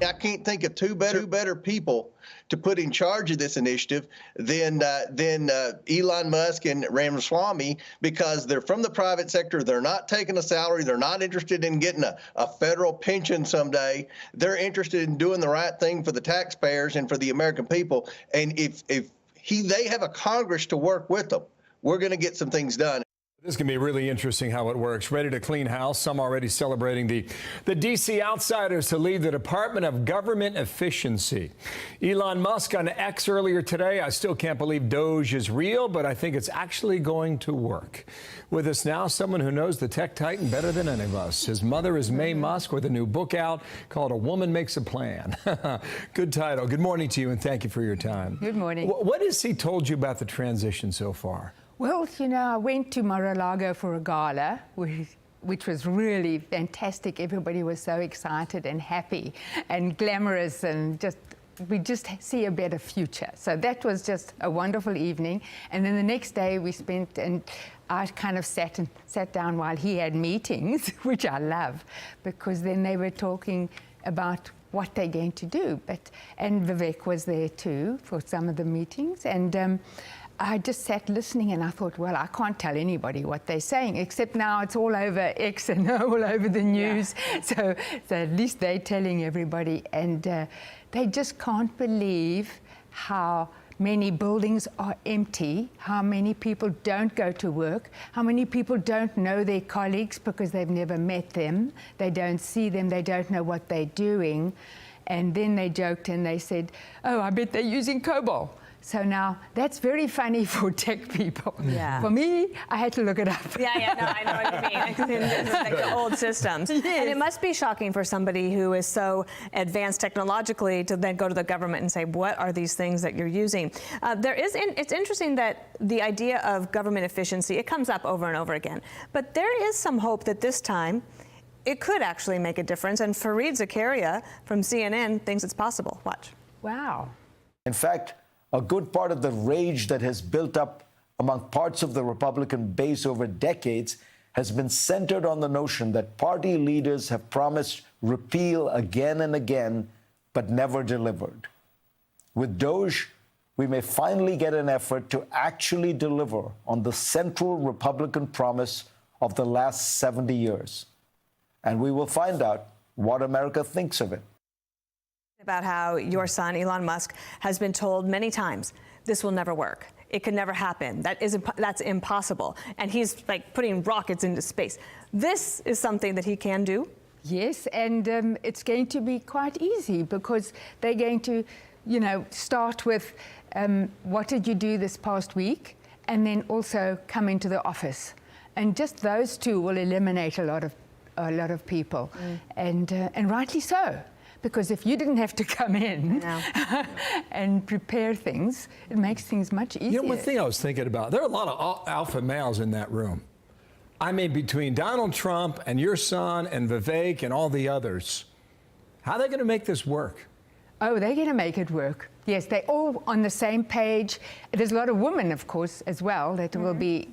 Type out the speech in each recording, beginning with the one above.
I can't think of two better people to put in charge of this initiative than Elon Musk and Ramaswamy, because they're from the private sector. They're not taking a salary. They're not interested in getting a federal pension someday. They're interested in doing the right thing for the taxpayers and for the American people. And if they have a Congress to work with them, we're going to get some things done. This can be really interesting how it works. Ready to clean house. Some already celebrating the D.C. outsiders to lead the Department of Government Efficiency. Elon Musk on X earlier today. I still can't believe Doge is real, but I think it's actually going to work. With us now, someone who knows the tech titan better than any of us. His mother is May Musk with a new book out called A Woman Makes a Plan. Good title. Good morning to you, and thank you for your time. Good morning. What has he told you about the transition so far? Well, you know, I went to Mar-a-Lago for a gala, which was really fantastic. Everybody was so excited and happy and glamorous, and we just see a better future. So that was just a wonderful evening. And then the next day we spent, and I kind of sat down while he had meetings, which I love, because then they were talking about what they're going to do. And Vivek was there too for some of the meetings. And I just sat listening, and I thought, well, I can't tell anybody what they're saying, except now it's all over X and all over the news. Yeah. So at least they're telling everybody. And they just can't believe how many buildings are empty, how many people don't go to work, how many people don't know their colleagues because they've never met them, they don't see them, they don't know what they're doing. And then they joked and they said, oh, I bet they're using COBOL. So now that's very funny for tech people. Yeah. For me, I had to look it up. Yeah, no, I know what you mean. It's like the old systems. Yes. And it must be shocking for somebody who is so advanced technologically to then go to the government and say, what are these things that you're using? It's interesting that the idea of government efficiency, it comes up over and over again. But there is some hope that this time it could actually make a difference. And Fareed Zakaria from CNN thinks it's possible. Watch. Wow. In fact, a good part of the rage that has built up among parts of the Republican base over decades has been centered on the notion that party leaders have promised repeal again and again, but never delivered. With Doge, we may finally get an effort to actually deliver on the central Republican promise of the last 70 years. And we will find out what America thinks of it. About how your son, Elon Musk, has been told many times, this will never work. It could never happen. That's impossible. And he's like putting rockets into space. This is something that he can do? Yes, and it's going to be quite easy because they're going to, you know, start with what did you do this past week? And then also come into the office. And just those two will eliminate a lot of people. And rightly so. Because if you didn't have to come in and prepare things, it makes things much easier. You know, one thing I was thinking about, there are a lot of alpha males in that room. I mean, between Donald Trump and your son and Vivek and all the others, how are they going to make this work? Oh, they're going to make it work. Yes, they're all on the same page. There's a lot of women, of course, as well, that will be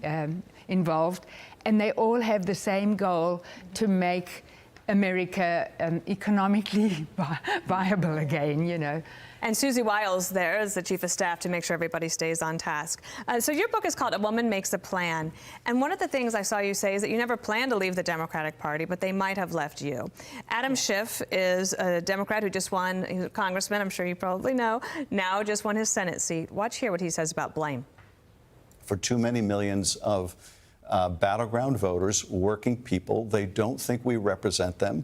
involved. And they all have the same goal to make America economically viable again, you know. And Susie Wiles there is the chief of staff to make sure everybody stays on task. So your book is called A Woman Makes a Plan. And one of the things I saw you say is that you never planned to leave the Democratic Party, but they might have left you. Adam Schiff is a Democrat who just won, he's a congressman, I'm sure you probably know, now just won his Senate seat. Watch here what he says about blame. For too many millions of battleground voters, working people, they don't think we represent them.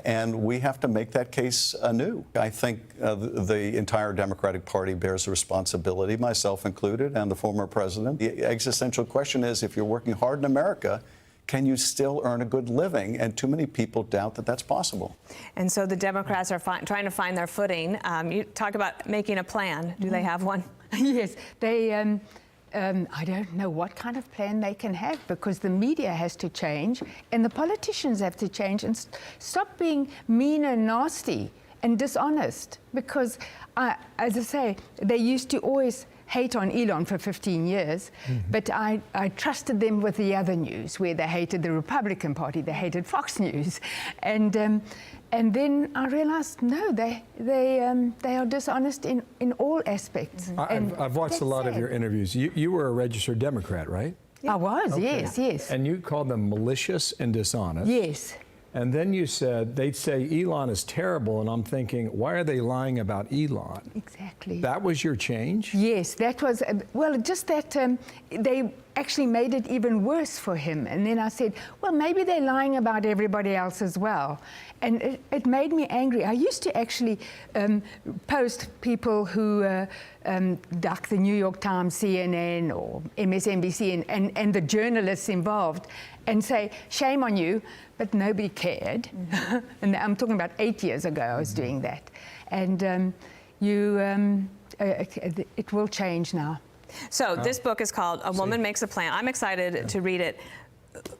And we have to make that case anew. I think the entire Democratic Party bears the responsibility, myself included, and the former president. The existential question is, if you're working hard in America, can you still earn a good living? And too many people doubt that that's possible. And so the Democrats are trying to find their footing. You talk about making a plan. Do they have one? Yes, they... I don't know what kind of plan they can have, because the media has to change and the politicians have to change and stop being mean and nasty and dishonest. Because, as I say, they used to always hate on Elon for 15 years, but I trusted them with the other news, where they hated the Republican Party, they hated Fox News. And And then I realized, no, they are dishonest in all aspects. I've watched a lot of your interviews. You were a registered Democrat, right? I was, Okay. yes. And you called them malicious and dishonest. Yes. And then you said, they'd say Elon is terrible, and I'm thinking, why are they lying about Elon? Exactly. That was your change? Yes, that was, well, just that they actually made it even worse for him. And then I said, well, maybe they're lying about everybody else as well. And it made me angry. I used to actually post people who, like the New York Times, CNN, or MSNBC, and the journalists involved, and say, shame on you, but nobody cared. Mm-hmm. And I'm talking about 8 years ago I was doing that. And it will change now. So this book is called A Woman Makes a Plan. I'm excited to read it.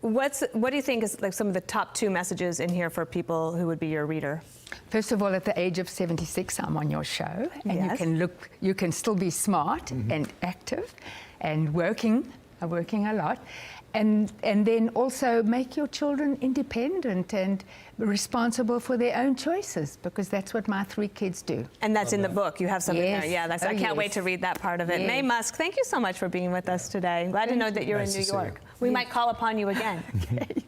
What do you think is like some of the top 2 messages in here for people who would be your reader? First of all, at the age of 76, I'm on your show, and Yes. you can still be smart and active and working a lot. And then also make your children independent and responsible for their own choices, because that's what my 3 kids do. And that's in the book. You have something Yes. there. Yeah, I can't wait to read that part of it. Yes. Mae Musk, thank you so much for being with us today. Glad to know that you're Nice in to New see York. you. We might call upon you again.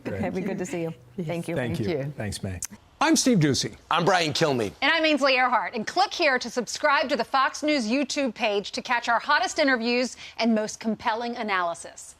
Great. It'd be good to see you. Thank you. Thank you. you. Thanks, Mae. I'm Steve Ducey. I'm Brian Kilmeade. And I'm Ainsley Earhart. And click here to subscribe to the Fox News YouTube page to catch our hottest interviews and most compelling analysis.